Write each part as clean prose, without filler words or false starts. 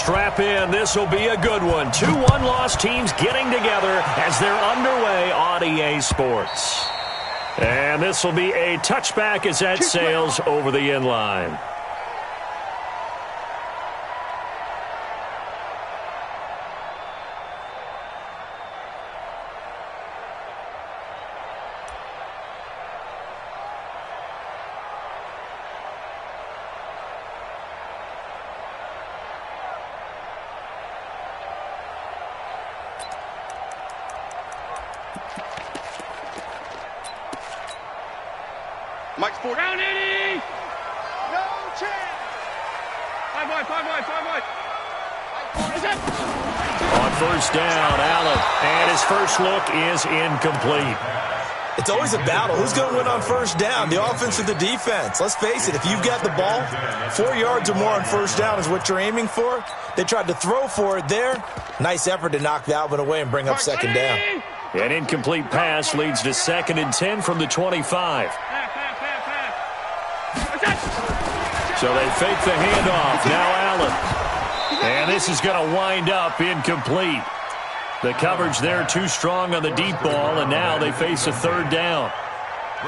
Strap in. This will be a good one. 2 one-loss teams getting together as they're underway on EA Sports. And this will be a touchback as that sails over the inline. Mike's forward. Down 80! No chance! 5 wide. On first down, Allen. And his first look is incomplete. It's always a battle. Who's going to win on first down, the offense or the defense? Let's face it, if you've got the ball, 4 yards or more on first down is what you're aiming for. They tried to throw for it there. Nice effort to knock that one away and bring up second down. An incomplete pass leads to 2nd and 10 from the 25. So they fake the handoff. Now Allen. And this is going to wind up incomplete. The coverage there too strong on the deep ball, and now they face a 3rd down.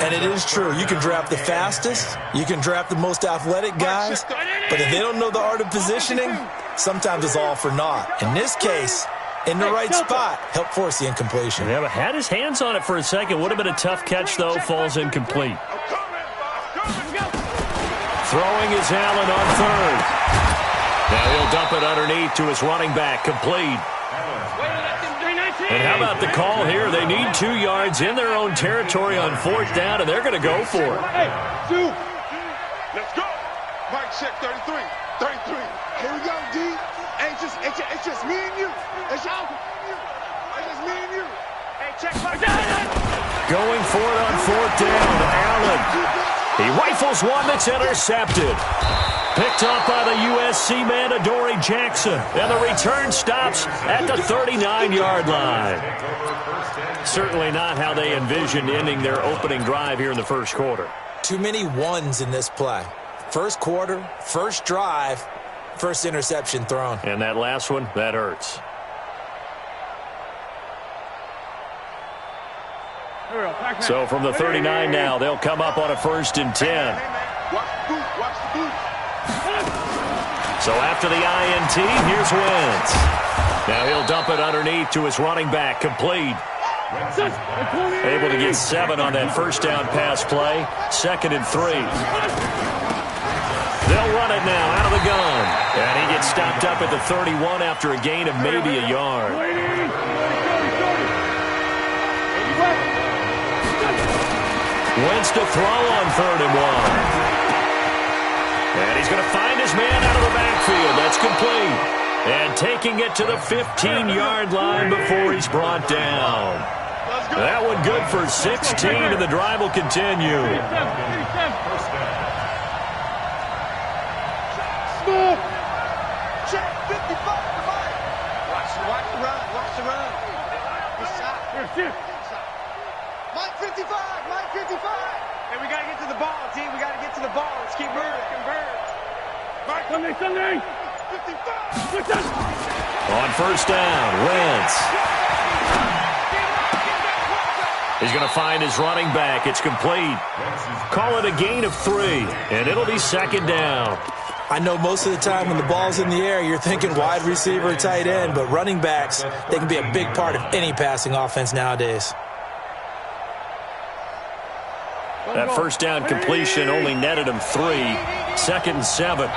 And it is true. You can draft the fastest. You can draft the most athletic guys. But if they don't know the art of positioning, sometimes it's all for naught. In this case, in the right spot, help force the incompletion. Yeah, but had his hands on it for a second. Would have been a tough catch, though. Falls incomplete. Throwing is Allen on 3rd. Now he'll dump it underneath to his running back. Complete. And how about the call here? They need 2 yards in their own territory on 4th down, and they're going to go for it. Hey, 2. Let's go. Mike, check 33. 33. Here we go, D. It's just me and you. It's just me and you. Hey, check Mike. Going for it on 4th down. Allen. He rifles one that's intercepted. Picked up by the USC man, Adoree Jackson. And the return stops at the 39-yard line. Certainly not how they envisioned ending their opening drive here in the first quarter. Too many ones in this play. First quarter, first drive, first interception thrown. And that last one, that hurts. So from the 39 now, they'll come up on a 1st and 10. So after the INT, here's Wentz. Now he'll dump it underneath to his running back. Complete. Able to get 7 on that first down pass play. 2nd and 3. They'll run it now out of the gun. And he gets stopped up at the 31 after a gain of maybe a yard. Wentz to throw on 3rd and 1. And he's going to find his man out of the backfield. That's complete. And taking it to the 15-yard line before he's brought down. That one good for 16, and the drive will continue. Check 55. Watch the run. Mike 55. Hey, we got to get to the ball, team. We got to get to the ball. Let's keep moving. Convert. Mike, Sunday. 55. On first down, Wentz. He's going to find his running back. It's complete. Call it a gain of 3, and it'll be 2nd down. I know most of the time when the ball's in the air, you're thinking wide receiver, tight end, but running backs, they can be a big part of any passing offense nowadays. That first down completion only netted him 3. 2nd and 7.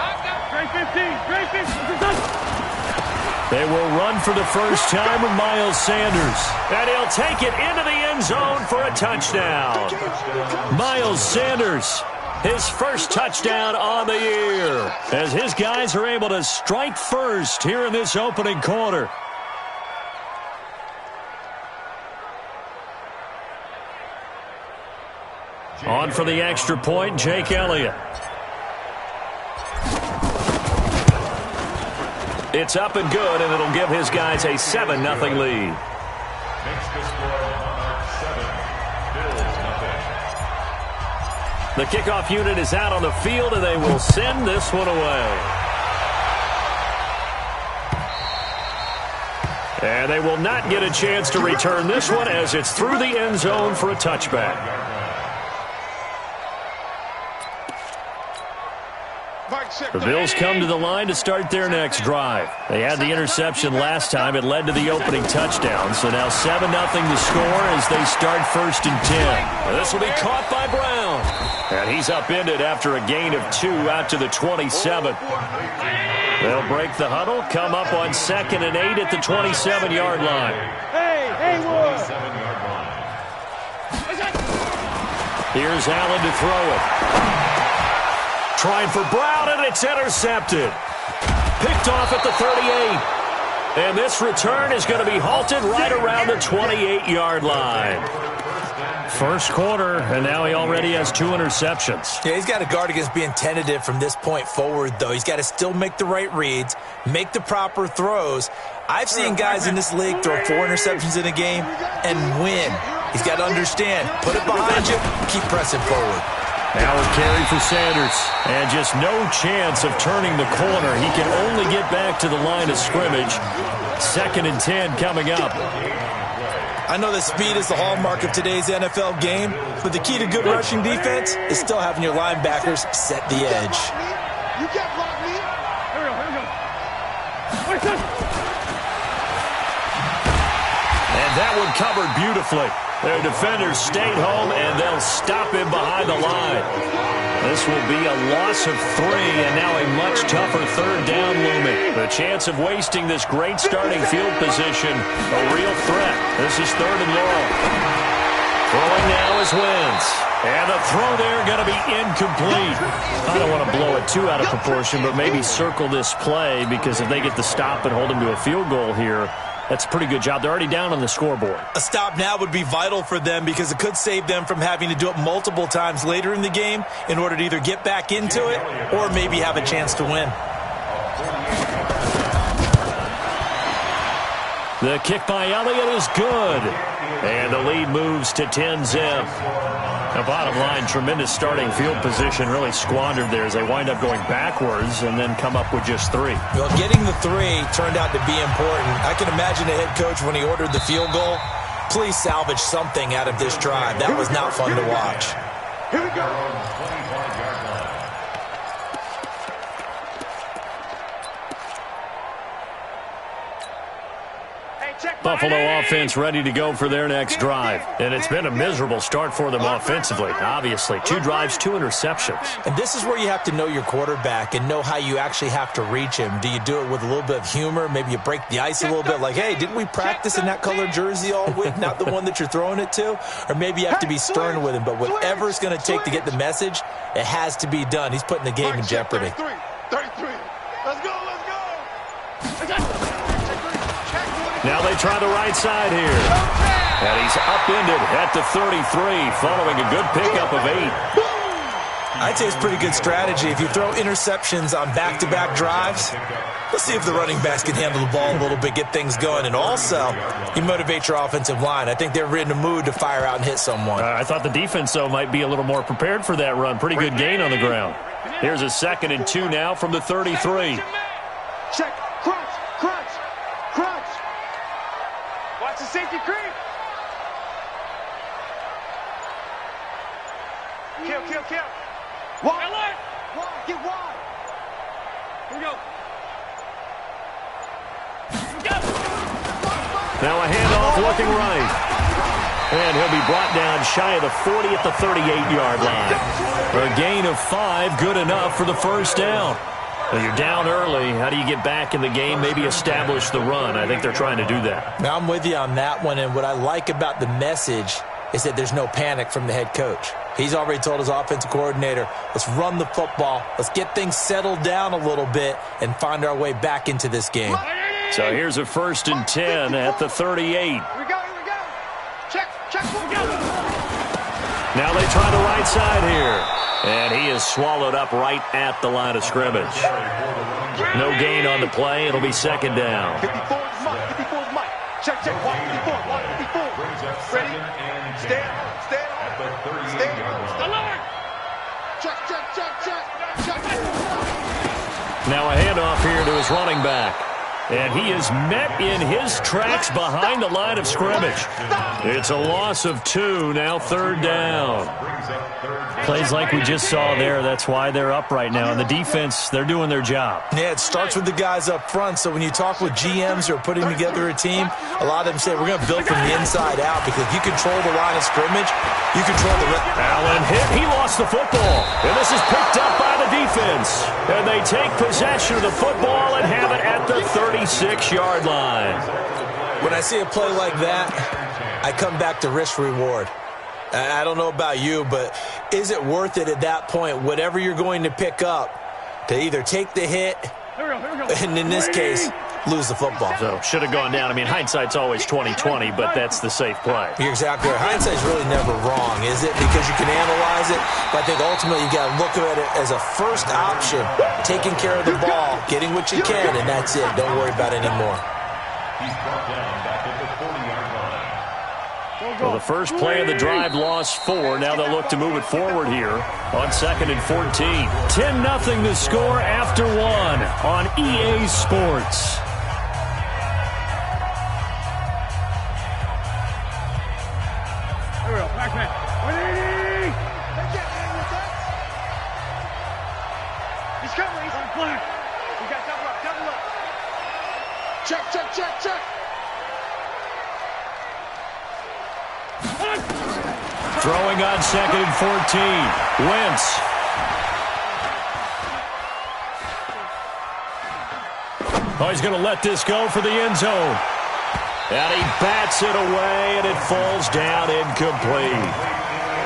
They will run for the first time with Miles Sanders. And he'll take it into the end zone for a touchdown. Miles Sanders, his first touchdown on the year, as his guys are able to strike first here in this opening quarter. On for the extra point, Jake Elliott. It's up and good, and it'll give his guys a 7-0 lead. The kickoff unit is out on the field, and they will send this one away. And they will not get a chance to return this one as it's through the end zone for a touchback. The Bills come to the line to start their next drive. They had the interception last time. It led to the opening touchdown. So now 7-0 the score as they start 1st and 10. This will be caught by Brown. And he's upended after a gain of 2 out to the 27. They'll break the huddle, come up on 2nd and 8 at the 27-yard line. Here's Allen to throw it. Trying for Brown, and it's intercepted. Picked off at the 38. And this return is going to be halted right around the 28-yard line. First quarter, and now he already has 2 interceptions. Yeah, he's got to guard against being tentative from this point forward, though. He's got to still make the right reads, make the proper throws. I've seen guys in this league throw 4 interceptions in a game and win. He's got to understand, put it behind you, keep pressing forward. Now a carry for Sanders, and just no chance of turning the corner. He can only get back to the line of scrimmage. 2nd and 10 coming up. I know that speed is the hallmark of today's NFL game, but the key to good rushing defense is still having your linebackers set the edge. You can't block me. And that one covered beautifully. Their defenders stayed home, and they'll stop him behind the line. This will be a loss of 3, and now a much tougher 3rd down looming. The chance of wasting this great starting field position, a real threat. This is 3rd and long. Throwing now is Wentz. And the throw there going to be incomplete. I don't want to blow it too out of proportion, but maybe circle this play, because if they get the stop and hold him to a field goal here, that's a pretty good job. They're already down on the scoreboard. A stop now would be vital for them because it could save them from having to do it multiple times later in the game in order to either get back into it or maybe have a chance to win. The kick by Elliott is good. And the lead moves to 10-zip. Now, bottom line, tremendous starting field position, really squandered there as they wind up going backwards and then come up with just 3. Well, getting the 3 turned out to be important. I can imagine the head coach when he ordered the field goal, please salvage something out of this drive. That was not fun to watch. Here we go. Buffalo offense ready to go for their next drive. And it's been a miserable start for them offensively. Obviously, 2 drives, 2 interceptions. And this is where you have to know your quarterback and know how you actually have to reach him. Do you do it with a little bit of humor? Maybe you break the ice a little bit like, hey, didn't we practice in that color jersey all week, not the one that you're throwing it to? Or maybe you have to be stern with him. But whatever it's going to take to get the message, it has to be done. He's putting the game in jeopardy. 33. Let's go. Now they try the right side here. And he's upended at the 33 following a good pickup of 8. I'd say it's pretty good strategy. If you throw interceptions on back-to-back drives, let's see if the running backs can handle the ball a little bit, get things going. And also, you motivate your offensive line. I think they're in a mood to fire out and hit someone. I thought the defense, though, might be a little more prepared for that run. Pretty good gain on the ground. Here's a 2nd and 2 now from the 33. Check. Crunch. Watch the safety creep. Kill. Wide. Get wide. Here we go. Now a handoff looking right. And he'll be brought down shy of the 40 at the 38-yard line. A gain of 5, good enough for the 1st down. Well, you're down early. How do you get back in the game? Maybe establish the run. I think they're trying to do that. Now, I'm with you on that one, and what I like about the message is that there's no panic from the head coach. He's already told his offensive coordinator, let's run the football, let's get things settled down a little bit and find our way back into this game. So here's a 1st and 10 at the 38. Here we go. Check. Now they try the right side here. And he is swallowed up right at the line of scrimmage. No gain on the play. It'll be 2nd down. 54 is Mike. Check. 54. Ready? Stand. Alert! Check. Now a handoff here to his running back. And he is met in his tracks behind the line of scrimmage. It's a loss of 2, now 3rd down. Plays like we just saw there. That's why they're up right now. And the defense, they're doing their job. Yeah, it starts with the guys up front. So when you talk with GMs who are putting together a team, a lot of them say we're going to build from the inside out, because if you control the line of scrimmage, you control the rest. Allen hit. He lost the football. And this is picked up by the defense. And they take possession of the football and have it at the 36-yard line. When I see a play like that, I come back to risk-reward. I don't know about you, but is it worth it at that point, whatever you're going to pick up, to either take the hit, and in this case, lose the football? So, should have gone down. I mean, hindsight's always 20/20, but that's the safe play. You're exactly right. Hindsight's really never wrong, is it? Because you can analyze it, but I think ultimately you got to look at it as a first option, taking care of the ball, getting what you can, and that's it. Don't worry about it anymore. He's brought down back at the 40-yard line. Well, the first play of the drive lost 4. Now they'll look to move it forward here on 2nd and 14. 10-0 the score after 1 on EA Sports. Here we go. Back man. 180. He's coming. He's on flag. We got double up. Double up. Check, check, check, check. Throwing on 2nd and 14. Wentz. Oh, he's going to let this go for the end zone. And he bats it away, and it falls down incomplete.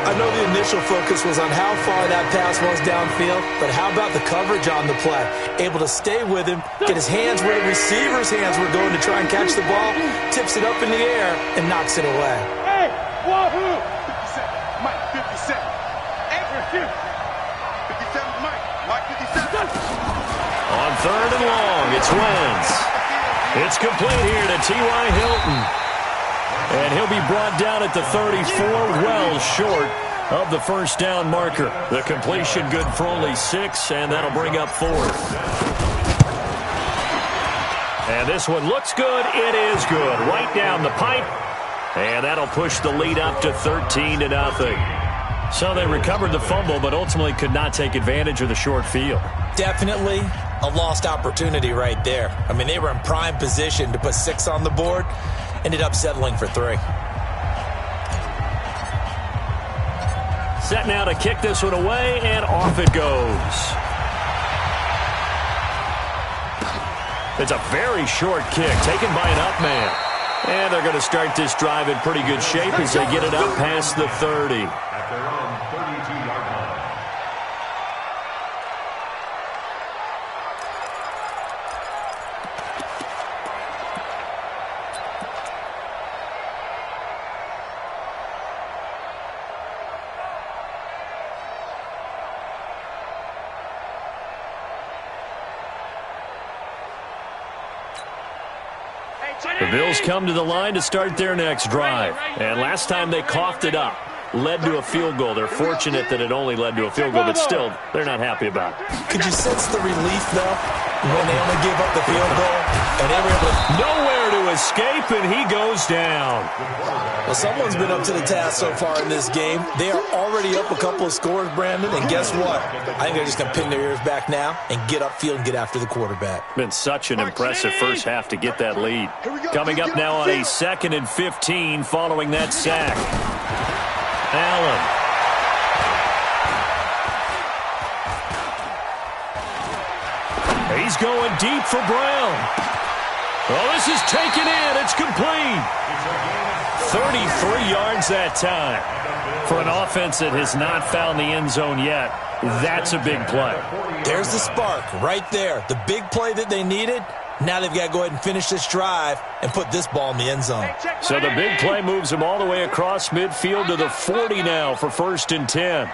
I know the initial focus was on how far that pass was downfield, but how about the coverage on the play? Able to stay with him, get his hands where the receiver's hands were going to try and catch the ball, tips it up in the air, and knocks it away. Hey, wahoo! 57, Mike, 57. Hey, 57, Mike, 57. On 3rd and long, it's Wentz. It's complete here to T.Y. Hilton. And he'll be brought down at the 34, well short of the first down marker. The completion good for only 6, and that'll bring up 4th. And this one looks good. It is good. Right down the pipe. And that'll push the lead up to 13-0. So they recovered the fumble, but ultimately could not take advantage of the short field. Definitely a lost opportunity right there. I mean, they were in prime position to put 6 on the board. Ended up settling for 3. Set now to kick this one away, and off it goes. It's a very short kick, taken by an up man. And they're going to start this drive in pretty good shape as they get it up past the 30. At their own 32-yard line. The Bills come to the line to start their next drive. And last time they coughed it up, led to a field goal. They're fortunate that it only led to a field goal, but still, they're not happy about it. Could you sense the relief, though, when they only gave up the field goal? And they were able to... Nowhere to escape, and he goes down. Well, someone's been up to the task so far in this game. They are already up a couple of scores, Brandon, and guess what? I think they're just going to pin their ears back now and get upfield and get after the quarterback. Been such an impressive first half to get that lead. Coming up now on a 2nd and 15 following that sack. Allen. He's going deep for Brown. Oh, this is taken in. It's complete. 33 yards that time. For an offense that has not found the end zone yet, that's a big play. There's the spark right there. The big play that they needed. Now they've got to go ahead and finish this drive and put this ball in the end zone. So the big play moves them all the way across midfield to the 40 now for 1st and 10.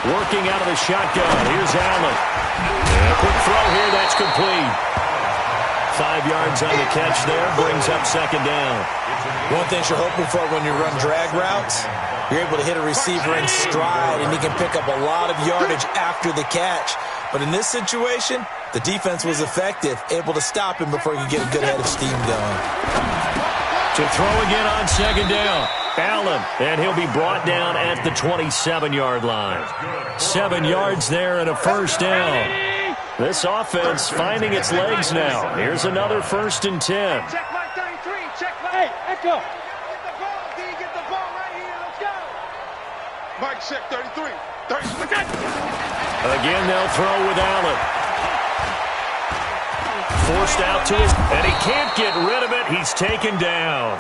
Working out of the shotgun. Here's Allen. And a quick throw here. That's complete. 5 yards on the catch there. Brings up 2nd down. One thing you're hoping for when you run drag routes, you're able to hit a receiver in stride, and he can pick up a lot of yardage after the catch. But in this situation, the defense was effective, able to stop him before he could get a good head of steam going. To throw again on second down. Allen, and he'll be brought down at the 27-yard line. 7 yards there and a first down. This offense finding its legs now. Here's another 1st and 10. Check my 33. Check my... Hey, Echo. Get the ball, D. Get the ball right here. Let's go. Mike, check 33. 33. Again, they'll throw with Allen. Forced out to his, and he can't get rid of it. He's taken down.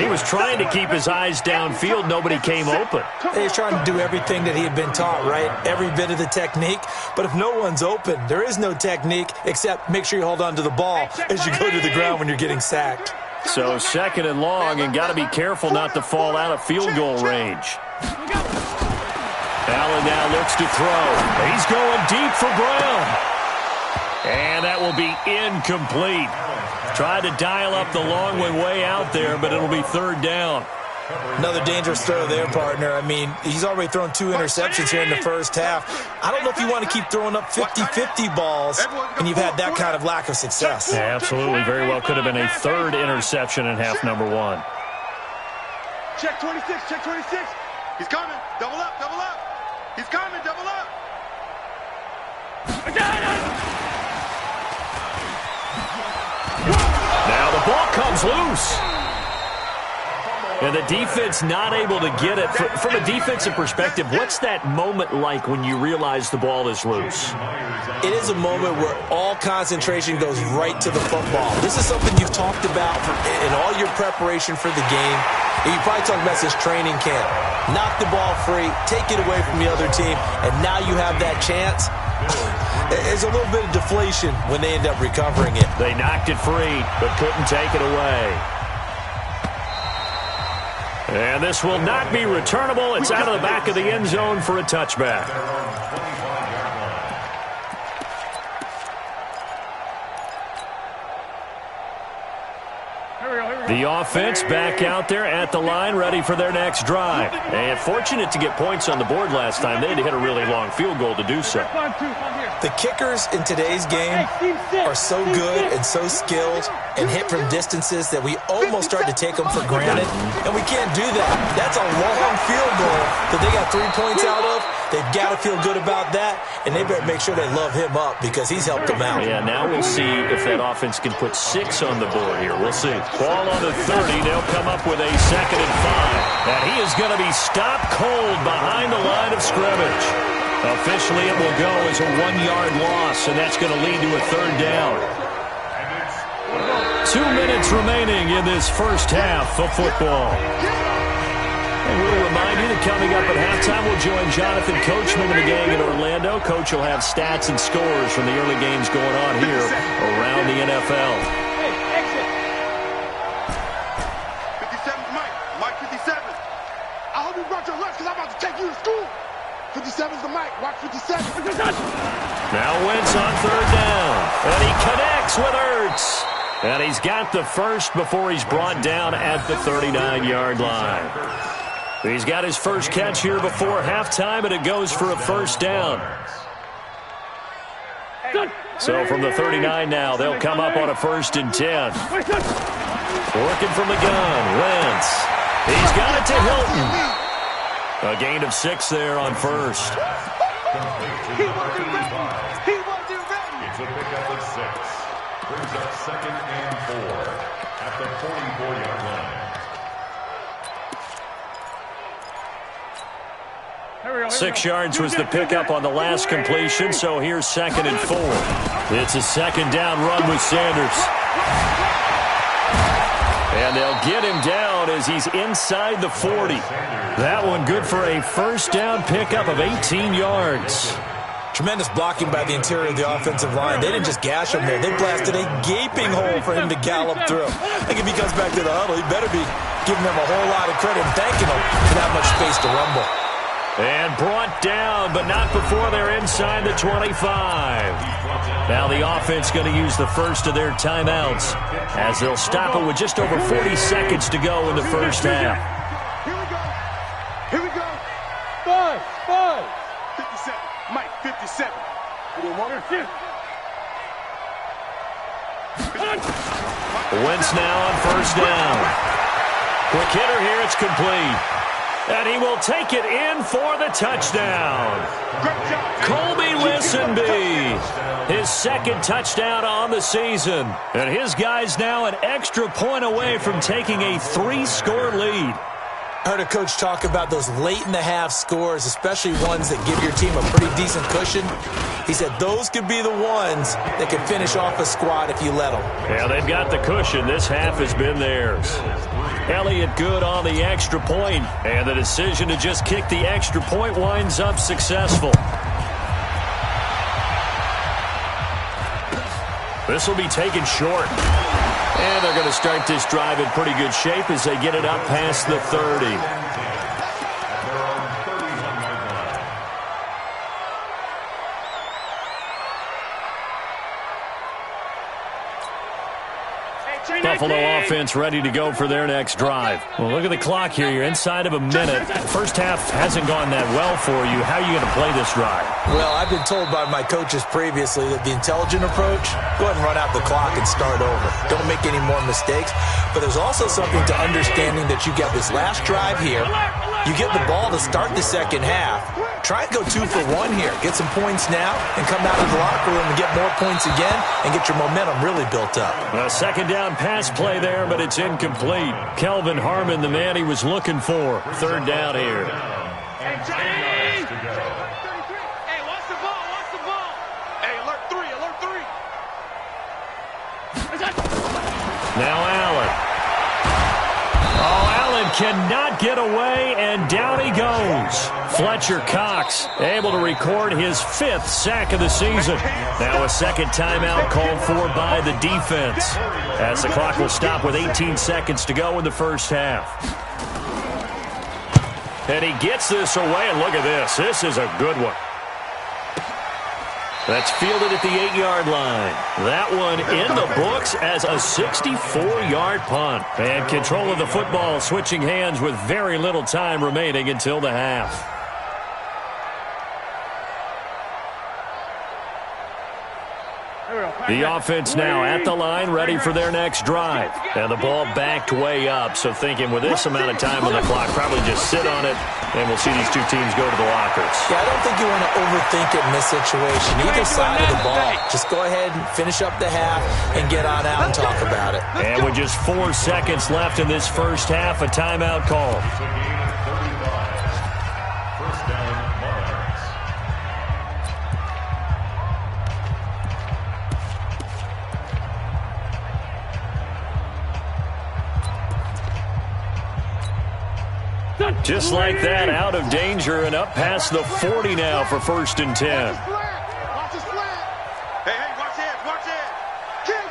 He was trying to keep his eyes downfield. Nobody came open. He's trying to do everything that he had been taught, right? Every bit of the technique. But if no one's open, there is no technique except make sure you hold on to the ball as you go to the ground when you're getting sacked. So 2nd and long, and got to be careful not to fall out of field goal range. Allen now looks to throw. He's going deep for Brown. And that will be incomplete. Tried to dial up the long one way out there, but it'll be 3rd down. Another dangerous throw there, partner. I mean, he's already thrown 2 interceptions here in the first half. I don't know if you want to keep throwing up 50-50 balls, and you've had that kind of lack of success. Yeah, absolutely. Very well could have been a 3rd interception in half number 1. Check 26. Check 26. He's coming. Double up. Double up. He's coming. Double up. I got it. Now the ball comes loose. And the defense not able to get it. From a defensive perspective, what's that moment like when you realize the ball is loose? It is a moment where all concentration goes right to the football. This is something you've talked about in all your preparation for the game. And you probably talked about this training camp. Knock the ball free, take it away from the other team, and now you have that chance. There's a little bit of deflation when they end up recovering it. They knocked it free, but couldn't take it away. And this will not be returnable. It's out of the back of the end zone for a touchback. The offense back out there at the line, ready for their next drive. And fortunate to get points on the board last time. They had to hit a really long field goal to do so. The kickers in today's game are so good and so skilled and hit from distances that we almost start to take them for granted. And we can't do that. That's a long field goal that they got 3 points out of. They've got to feel good about that, and they better make sure they love him up because he's helped them out. Yeah, now we'll see if that offense can put 6 on the board here. We'll see. Ball on the 30. They'll come up with a 2nd and 5. And he is going to be stopped cold behind the line of scrimmage. Officially, it will go as a 1-yard loss, and that's going to lead to a 3rd down. 2 minutes remaining in this first half of football. And we'll remind you that coming up at halftime, we'll join Jonathan Coachman and the gang in Orlando. Coach will have stats and scores from the early games going on here around the NFL. Hey, exit. 57's Mike. Mike 57. I hope you brought your lunch because I'm about to take you to school. 57's the Mike. Watch 57. Now Wentz on 3rd down. And he connects with Ertz. And he's got the first before he's brought down at the 39-yard line. He's got his first catch here before halftime, and it goes for a 1st down. So from the 39 now, they'll come up on a 1st and 10. Working from the gun, Wentz. He's got it to Hilton. A gain of 6 there on 1st. He wasn't ready. He wasn't ready. It's a pickup of 6. Brings up 2nd and 4 at the 44-yard line. 6 yards was the pickup on the last completion, so here's 2nd and 4. It's a 2nd down run with Sanders. And they'll get him down as he's inside the 40. That one good for a 1st down pickup of 18 yards. Tremendous blocking by the interior of the offensive line. They didn't just gash him there. They blasted a gaping hole for him to gallop through. I think if he comes back to the huddle, he better be giving them a whole lot of credit and thanking them for that much space to rumble. And brought down, but not before they're inside the 25. Now the offense going to use the first of their timeouts as they'll stop it with just over 40 seconds to go in the first half. Here we go. Here we go. 57. Mike, 57. Wentz now on first down. Quick hitter here, it's complete. And he will take it in for the touchdown. Colby Listenby, his second touchdown on the season. And his guys now an extra point away from taking a 3-score lead. I heard a coach talk about those late-in-the-half scores, especially ones that give your team a pretty decent cushion. He said those could be the ones that could finish off a squad if you let them. Yeah, they've got the cushion. This half has been theirs. Elliott good on the extra point, and the decision to just kick the extra point winds up successful. This will be taken short. And they're going to start this drive in pretty good shape as they get it up past the 30. Buffalo offense ready to go for their next drive. Well, look at the clock here. You're inside of a minute. First half hasn't gone that well for you. How are you going to play this drive? Well, I've been told by my coaches previously that the intelligent approach, go ahead and run out the clock and start over. Don't make any more mistakes. But there's also something to understanding that you get this last drive here. You get the ball to start the second half. Try and go 2 for 1 here. Get some points now and come out of the locker room and get more points again and get your momentum really built up. A second down pass play there, but it's incomplete. Kelvin Harmon, the man he was looking for. Third down here. Hey, Johnny! Hey, watch the ball, watch the ball. Hey, alert 3, alert 3. Now Allen. Oh, Allen cannot get away, and down he goes. Fletcher Cox able to record his 5th sack of the season. Now a second timeout called for by the defense, as the clock will stop with 18 seconds to go in the first half. And he gets this away, and look at this. This is a good one. That's fielded at the 8-yard line. That one in the books as a 64-yard punt. And control of the football switching hands with very little time remaining until the half. The offense now at the line, ready for their next drive. And the ball backed way up, so thinking with this amount of time on the clock, probably just sit on it, and we'll see these two teams go to the lockers. Yeah, I don't think you want to overthink it in this situation. Either side of the ball. Just go ahead and finish up the half and get on out and talk about it. And with just 4 seconds left in this first half, a timeout call. First down, Monarchs. Just like that, out of danger and up past the 40 now for 1st and 10. Watch his flat. Hey, watch it, watch it. Kill.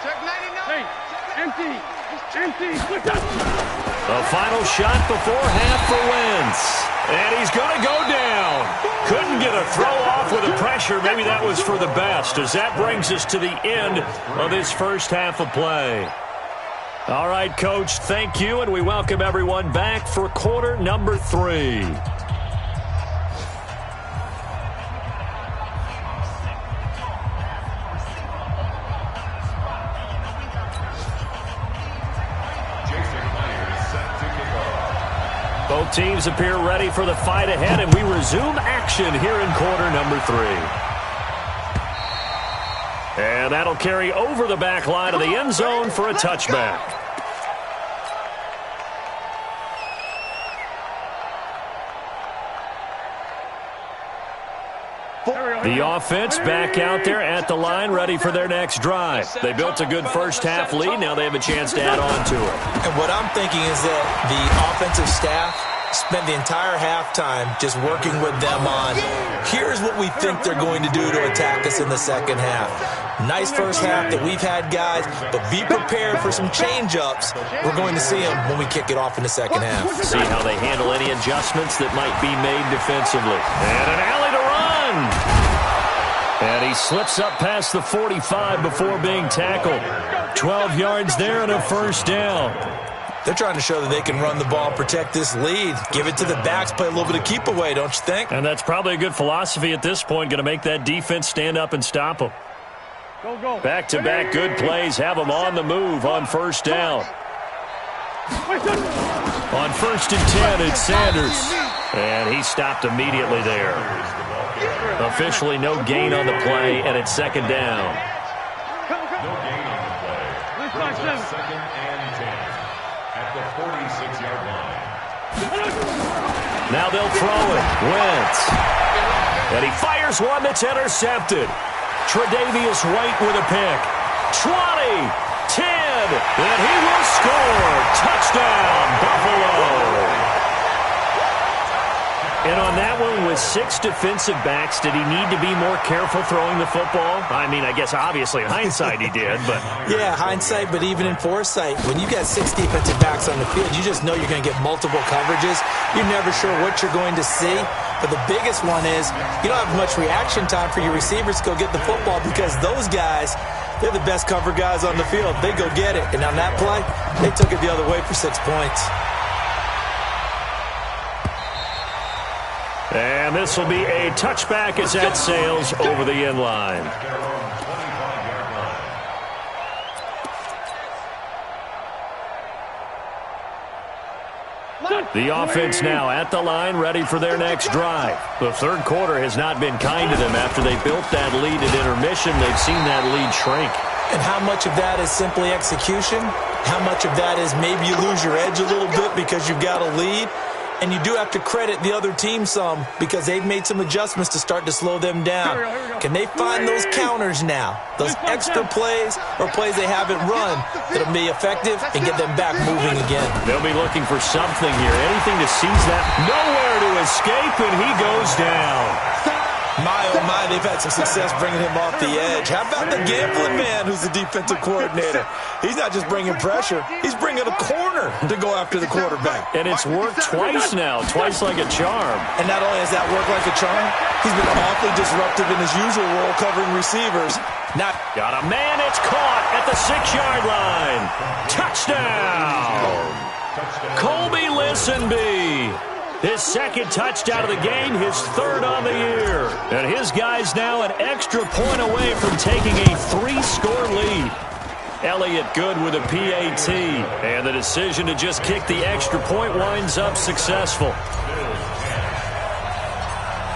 Check 99. Hey, empty. A final shot before half for Wentz. And he's going to go down. Couldn't get a throw off with the pressure. Maybe that was for the best, as that brings us to the end of this first half of play. All right, Coach, thank you, and we welcome everyone back for quarter number 3. Both teams appear ready for the fight ahead, and we resume action here in quarter number 3. And that'll carry over the back line of the end zone for a touchback. The offense back out there at the line, ready for their next drive. They built a good first half lead. Now they have a chance to add on to it. And what I'm thinking is that the offensive staff spent the entire halftime just working with them on, here's what we think they're going to do to attack us in the second half. Nice first half that we've had, guys, but be prepared for some change-ups. We're going to see them when we kick it off in the second half. See how they handle any adjustments that might be made defensively. And an alley to run. And he slips up past the 45 before being tackled. 12 yards there and a first down. They're trying to show that they can run the ball and protect this lead. Give it to the backs, play a little bit of keep away, don't you think? And that's probably a good philosophy at this point, going to make that defense stand up and stop them. Back-to-back good plays have them on the move on first down. On 1st and 10, it's Sanders. And he stopped immediately there. Officially no gain on the play, and it's 2nd down. No gain on the play. Brings up 2nd and 10 at the 46-yard line. Now they'll throw it. Wentz. And he fires one that's intercepted. Tre'Davious White with a pick. 20, 10, and he will score. Touchdown, Buffalo. And on that one, with 6 defensive backs, did he need to be more careful throwing the football? I mean, I guess obviously in hindsight he did, but... Yeah, hindsight, but even in foresight, when you got 6 defensive backs on the field, you just know you're going to get multiple coverages. You're never sure what you're going to see. But the biggest one is you don't have much reaction time for your receivers to go get the football because those guys, they're the best cover guys on the field. They go get it. And on that play, they took it the other way for 6 points. And this will be a touchback as that sails over the end line. The offense now at the line, ready for their next drive. The third quarter has not been kind to them. After they built that lead at intermission, they've seen that lead shrink. And how much of that is simply execution? How much of that is maybe you lose your edge a little bit because you've got a lead? And you do have to credit the other team some because they've made some adjustments to start to slow them down. Can they find those counters now, those extra plays or plays they haven't run that'll be effective and get them back moving again? They'll be looking for something here, anything to seize that. Nowhere to escape, and he goes down. My, oh my, they've had some success bringing him off the edge. How about the gambling man who's the defensive coordinator? He's not just bringing pressure. He's bringing a corner to go after the quarterback. And it's worked twice now, twice like a charm. And not only has that worked like a charm, he's been awfully disruptive in his usual role covering receivers. Now, got a man, it's caught at the 6-yard line. Touchdown! Colby Listenby. His 2nd touchdown of the game, his 3rd on the year. And his guys now an extra point away from taking a 3-score lead. Elliott good with a PAT. And the decision to just kick the extra point winds up successful.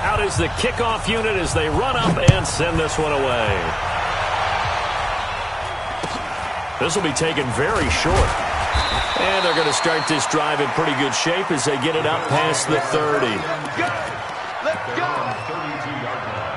Out is the kickoff unit as they run up and send this one away. This will be taken very short. And they're going to start this drive in pretty good shape as they get it up past the 30. Let's go. 32-yard line.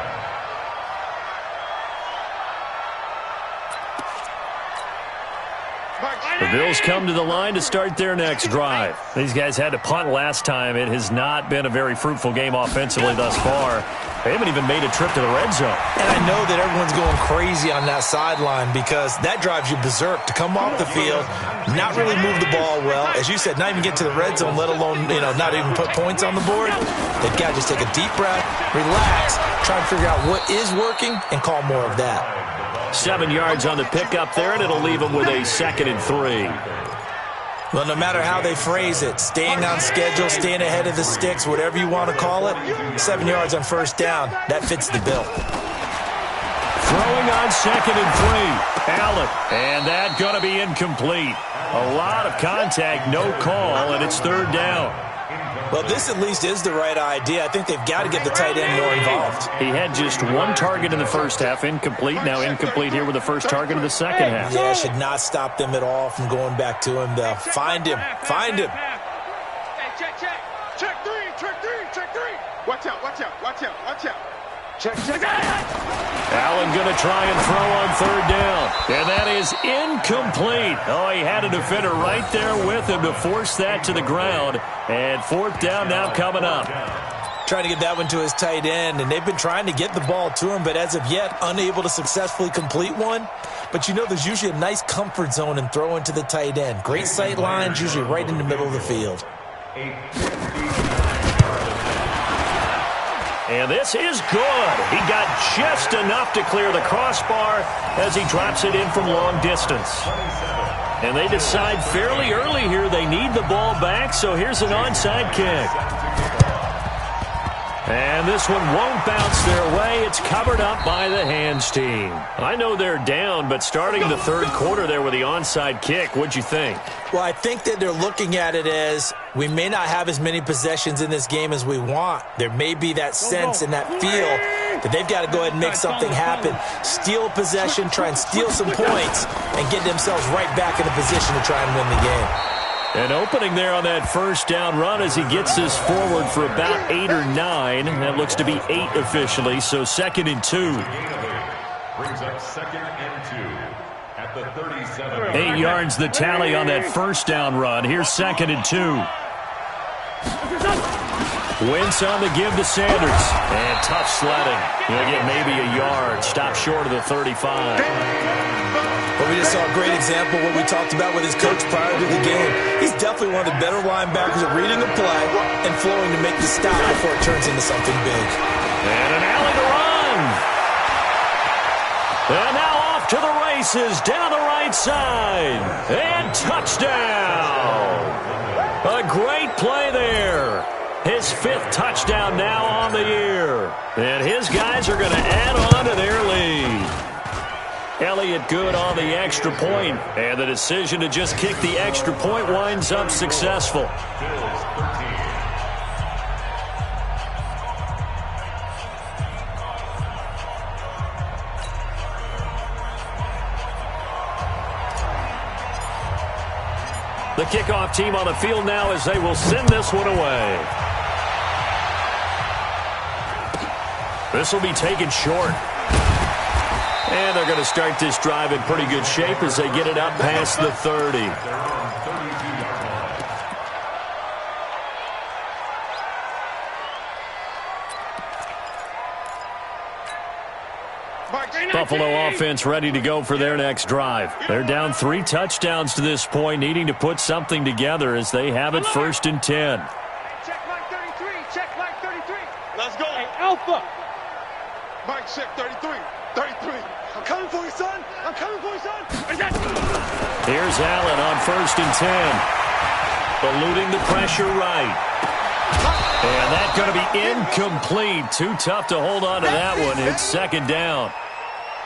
The Bills come to the line to start their next drive. These guys had to punt last time. It has not been a very fruitful game offensively thus far. They haven't even made a trip to the red zone. And I know that everyone's going crazy on that sideline because that drives you berserk to come off the field, not really move the ball well. As you said, not even get to the red zone, let alone, not even put points on the board. They've got to just take a deep breath, relax, try and figure out what is working, and call more of that. 7 yards on the pickup there, and it'll leave them with a 2nd and 3. Well, no matter how they phrase it, staying on schedule, staying ahead of the sticks, whatever you want to call it, 7 yards on first down, that fits the bill. Throwing on 2nd and 3. Allen, and that going to be incomplete. A lot of contact, no call, and it's 3rd down. Well, this at least is the right idea. I think they've got to get the tight end more involved. He had just 1 target in the first half, incomplete. Now incomplete here with the first target of the second half. Yeah, should not stop them at all from going back to him, though. Find him. Find him. Check 3. Watch out. Check. Allen going to try and throw on 3rd down. And that is incomplete. Oh, he had a defender right there with him to force that to the ground. And 4th down now coming up. Trying to get that one to his tight end, and they've been trying to get the ball to him, but as of yet, unable to successfully complete one. But there's usually a nice comfort zone in throwing to the tight end. Great sight lines, usually right in the middle of the field. And this is good. He got just enough to clear the crossbar as he drops it in from long distance. And they decide fairly early here they need the ball back, so here's an onside kick. And this one won't bounce their way. It's covered up by the hands team. I know they're down, but starting the third quarter there with the onside kick, what'd you think? Well, I think that they're looking at it as we may not have as many possessions in this game as we want. There may be that sense and that feel that they've got to go ahead and make something happen. Steal a possession, try and steal some points, and get themselves right back in a position to try and win the game. An opening there on that first down run as he gets this forward for about 8 or 9. That looks to be 8 officially, so 2nd and 2. Brings up 2nd and 2 at the 37. 8 yards the tally on that first down run. Here's 2nd and 2. Wentz on the give to Sanders. And tough sledding. He'll get maybe a yard. Stop short of the 35. But we just saw a great example of what we talked about with his coach prior to the game. He's definitely one of the better linebackers at reading the play and flowing to make the stop before it turns into something big. And an alley to run. And now off to the races down the right side. And touchdown. A great play there. His 5th touchdown now on the year. And his guys are going to add on to their lead. Elliott good on the extra point, and the decision to just kick the extra point winds up successful. The kickoff team on the field now as they will send this one away. This will be taken short. And they're going to start this drive in pretty good shape as they get it up past the 30. Buffalo offense ready to go for their next drive. They're down 3 touchdowns to this point, needing to put something together as they have it 1st and 10. Check Mike 33. Check Mike 33. Let's go. Hey, Alpha. Mike, check 33. 33. I'm coming for you, son. I'm coming for you, son. Here's Allen on 1st and 10. Eluding the pressure right. And that's going to be incomplete. Too tough to hold on to that one. It's 2nd down.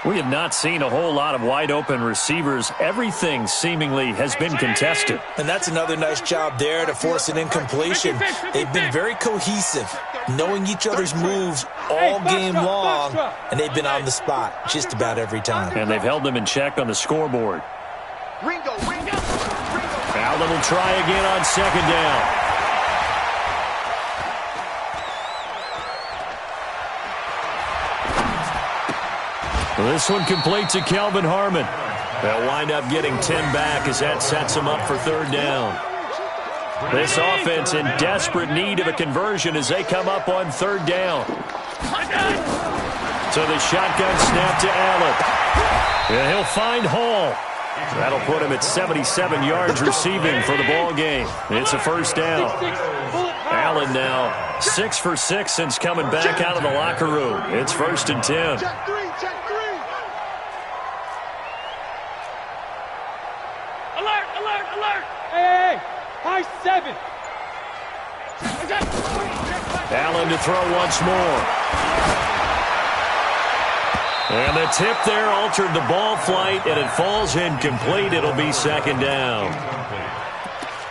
We have not seen a whole lot of wide-open receivers. Everything seemingly has been contested. And that's another nice job there to force an incompletion. They've been very cohesive, knowing each other's moves all game long, and they've been on the spot just about every time. And they've held them in check on the scoreboard. Ringo. Allen will try again on 2nd down. This one complete to Kelvin Harmon. They'll wind up getting 10 back as that sets them up for 3rd down. This offense in desperate need of a conversion as they come up on 3rd down. So the shotgun snap to Allen. And he'll find Hall. That'll put him at 77 yards receiving for the ball game. It's a 1st down. Allen now 6 for 6 since coming back out of the locker room. It's 1st and 10. Check 3. Alert. Hey. High 7. Allen to throw once more. And the tip there altered the ball flight, and it falls incomplete. It'll be 2nd down.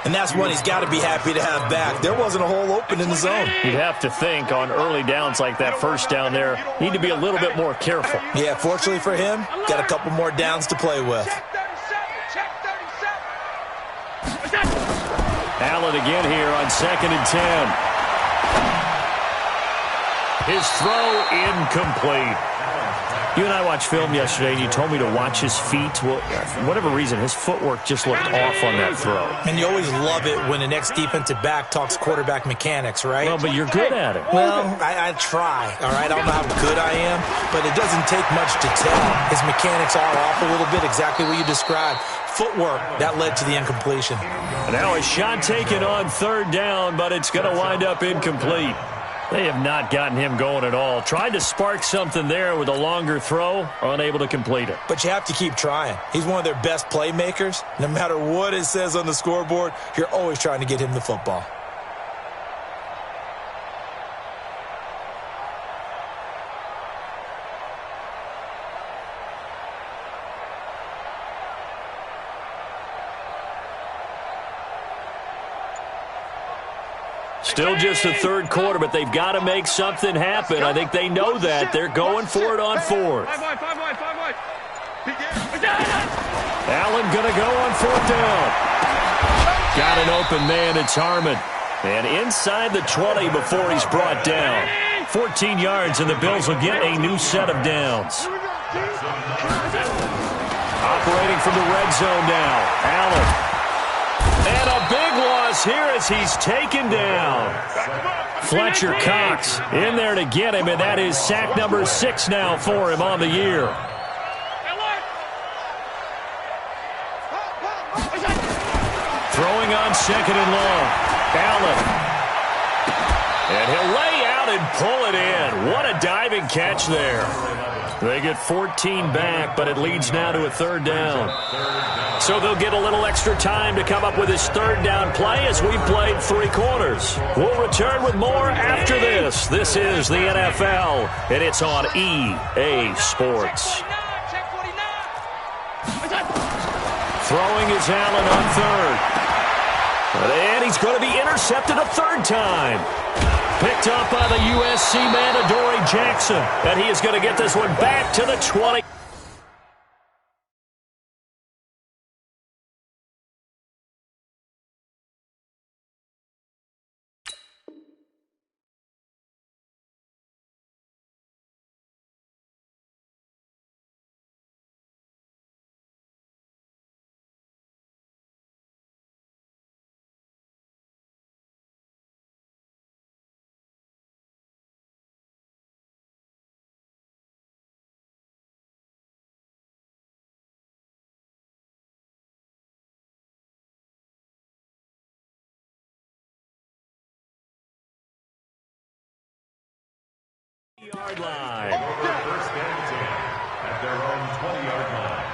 And that's one he's got to be happy to have back. There wasn't a hole open in the zone. You'd have to think on early downs like that 1st down there, need to be a little bit more careful. Yeah, fortunately for him, got a couple more downs to play with. Check 37. Allen again here on 2nd and 10. His throw incomplete. You and I watched film yesterday, and you told me to watch his feet. Well, for whatever reason, his footwork just looked off on that throw. And you always love it when the next defensive back talks quarterback mechanics, right? Well, but you're good at it. Well, I try, all right? I don't know how good I am, but it doesn't take much to tell. His mechanics are off a little bit, exactly what you described. Footwork, that led to the incompletion. Now a shot taken on 3rd down, but it's going to wind up incomplete. They have not gotten him going at all. Tried to spark something there with a longer throw, unable to complete it. But you have to keep trying. He's one of their best playmakers. No matter what it says on the scoreboard, you're always trying to get him the football. Still just the third quarter, but they've got to make something happen. I think they know that. They're going for it on fourth. Allen going to go on fourth down. Got an open man. It's Harmon. And inside the 20 before he's brought down. 14 yards, and the Bills will get a new set of downs. Operating from the red zone now. Allen. And a big loss here as he's taken down. Fletcher Cox in there to get him, and that is sack number 6 now for him on the year. Throwing on second and long. Allen. And he'll lay out and pull it in. What a diving catch there. They get 14 back, but it leads now to a third down. So they'll get a little extra time to come up with his third down play as we've played 3 quarters. We'll return with more after this. This is the NFL, and it's on EA Sports. Throwing is Allen on third. And he's going to be intercepted a third time. Picked up by the USC man, Adoree Jackson. And he is going to get this one back to the 20. Yard line. First and 10 at their own 20-yard line.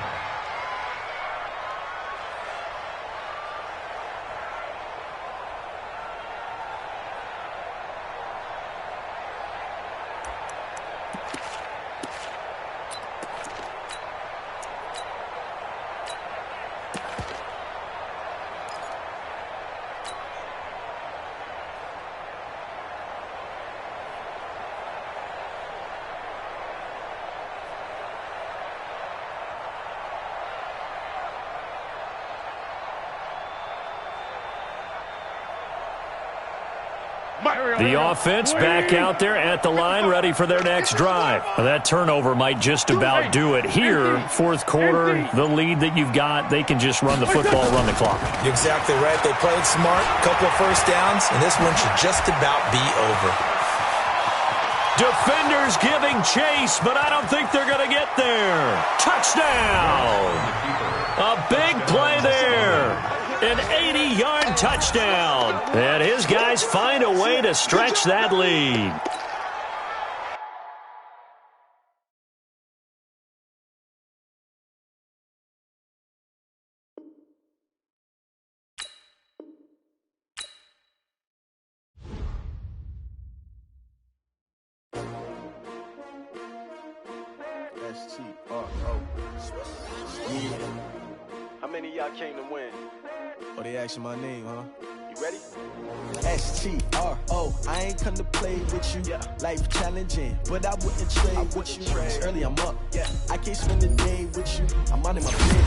The offense back out there at the line, ready for their next drive. That turnover might just about do it here. Fourth quarter, the lead that you've got, they can just run the football, run the clock. You're exactly right. They played smart, couple of first downs, and this one should just about be over. Defenders giving chase, but I don't think they're going to get there. Touchdown! A big play there. An 80-yard touchdown. And his guys find a way to stretch that lead. S-T-R-O. How many of y'all came to win? Oh, they asking my name, huh? You ready? S-T-R-O. I ain't come to play with you. Yeah. Life challenging, but I wouldn't trade with you. It's early, I'm up. Yeah. I can't spend the day with you. I'm out in my bed